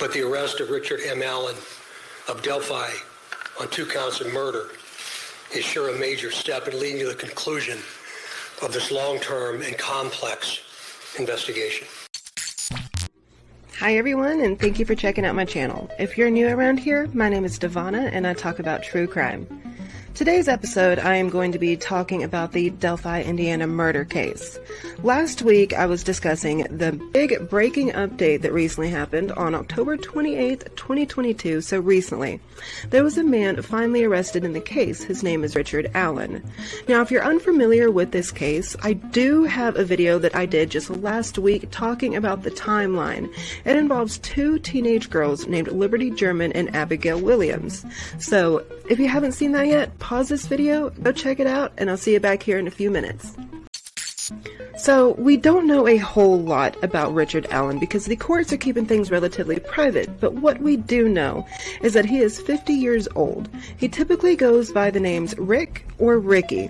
but the arrest of Richard M. Allen of Delphi on 2 counts of murder is sure a major step in leading to the conclusion of this long-term and complex investigation. Hi everyone, and thank you for checking out my channel. If you're new around here, my name is Devana and I talk about true crime. Today's episode, I am going to be talking about the Delphi, Indiana murder case. Last week, I was discussing the big breaking update that recently happened on October 28th, 2022, so recently. There was a man finally arrested in the case. His name is Richard Allen. Now, if you're unfamiliar with this case, I do have a video that I did just last week talking about the timeline. It involves 2 teenage girls named Liberty German and Abigail Williams. So, if you haven't seen that yet, pause this video, go check it out, and I'll see you back here in a few minutes. So, we don't know a whole lot about Richard Allen because the courts are keeping things relatively private, but what we do know is that he is 50 years old. He typically goes by the names Rick or Ricky.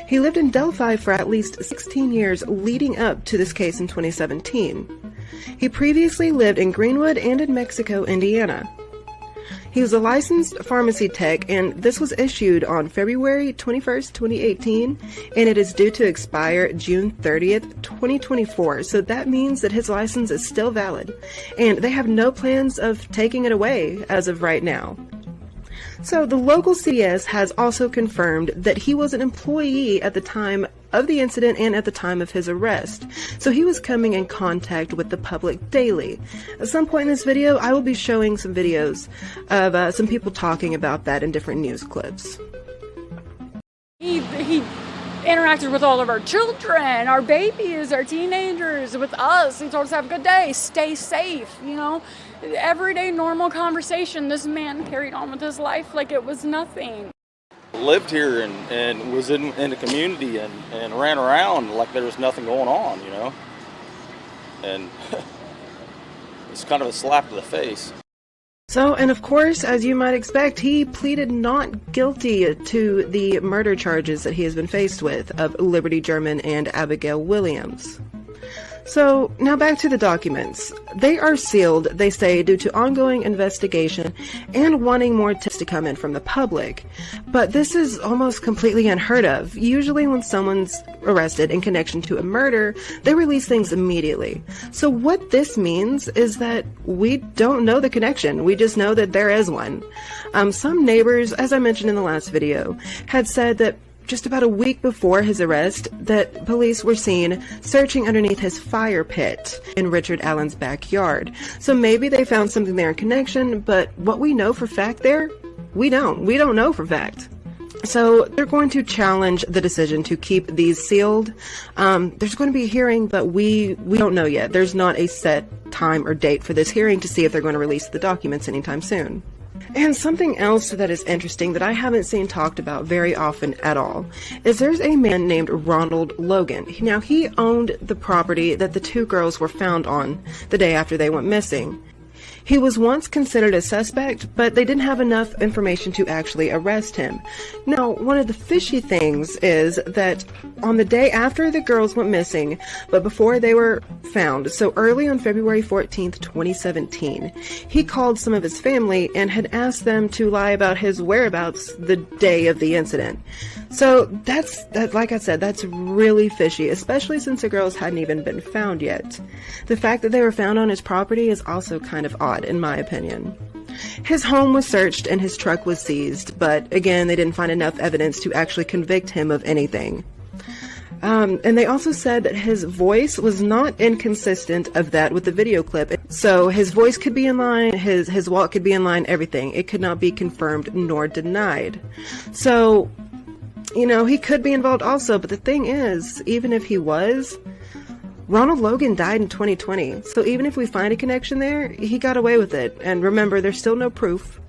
He lived in Delphi for at least 16 years leading up to this case in 2017. He previously lived in Greenwood and in Mexico, Indiana. He was a licensed pharmacy tech, and this was issued on February 21st, 2018, and it is due to expire June 30th, 2024. So that means that his license is still valid, and they have no plans of taking it away as of right now. So the local CVS has also confirmed that he was an employee at the time of the incident and at the time of his arrest. So he was coming in contact with the public daily. At some point in this video, I will be showing some videos of some people talking about that in different news clips. He interacted with all of our children, our babies, our teenagers, with us. He told us to have a good day, stay safe, you know. Everyday normal conversation. This man carried on with his life like it was nothing. Lived here and was in the community and ran around like there was nothing going on, you know. And it's kind of a slap to the face. So, and of course, as you might expect, he pleaded not guilty to the murder charges that he has been faced with of Liberty German and Abigail Williams. So, now back to the documents. They are sealed, they say, due to ongoing investigation and wanting more tips to come in from the public. But this is almost completely unheard of. Usually when someone's arrested in connection to a murder, they release things immediately. So what this means is that we don't know the connection. We just know that there is one. Some neighbors, as I mentioned in the last video, had said that just about a week before his arrest, that police were seen searching underneath his fire pit in Richard Allen's backyard. So maybe they found something there in connection, but what we know for fact there, we don't know for fact. So they're going to challenge the decision to keep these sealed. There's going to be a hearing, but we don't know yet. There's not a set time or date for this hearing to see if they're going to release the documents anytime soon. And something else that is interesting that I haven't seen talked about very often at all is there's a man named Ronald Logan. Now, he owned the property that the 2 girls were found on the day after they went missing. He was once considered a suspect, but they didn't have enough information to actually arrest him. Now, one of the fishy things is that on the day after the girls went missing, but before they were found, so early on February 14th, 2017, he called some of his family and had asked them to lie about his whereabouts the day of the incident. So like I said, that's really fishy, especially since the girls hadn't even been found yet. The fact that they were found on his property is also kind of odd, in my opinion. His home was searched and his truck was seized, but again, they didn't find enough evidence to actually convict him of anything. And they also said that his voice was not inconsistent of that with the video clip. So his voice could be in line, his walk could be in line, everything. It could not be confirmed nor denied. So, you know, he could be involved also, but the thing is, even if he was, Ronald Logan died in 2020, so even if we find a connection there, he got away with it. And remember, there's still no proof.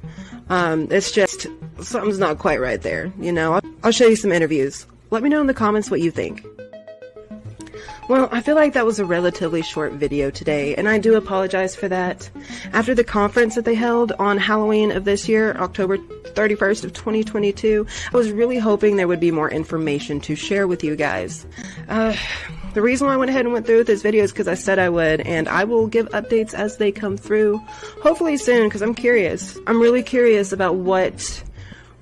It's just, something's not quite right there, you know. I'll show you some interviews. Let me know in the comments what you think. Well, I feel like that was a relatively short video today, and I do apologize for that. After the conference that they held on Halloween of this year, October 31st of 2022, I was really hoping there would be more information to share with you guys. The reason why I went ahead and went through with this video is because I said I would, and I will give updates as they come through, hopefully soon, because I'm curious. I'm really curious about what's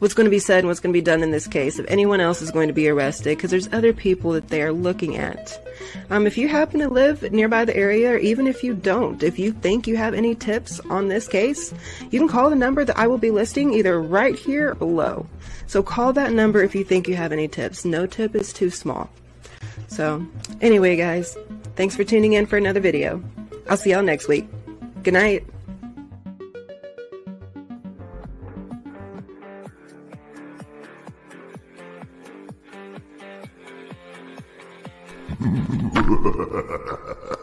going to be said and what's going to be done in this case, if anyone else is going to be arrested, because there's other people that they are looking at. If you happen to live nearby the area, or even if you don't, if you think you have any tips on this case, you can call the number that I will be listing either right here or below. So call that number if you think you have any tips. No tip is too small. So anyway, guys, thanks for tuning in for another video. I'll see y'all next week. Good night. Ha ha ha ha ha.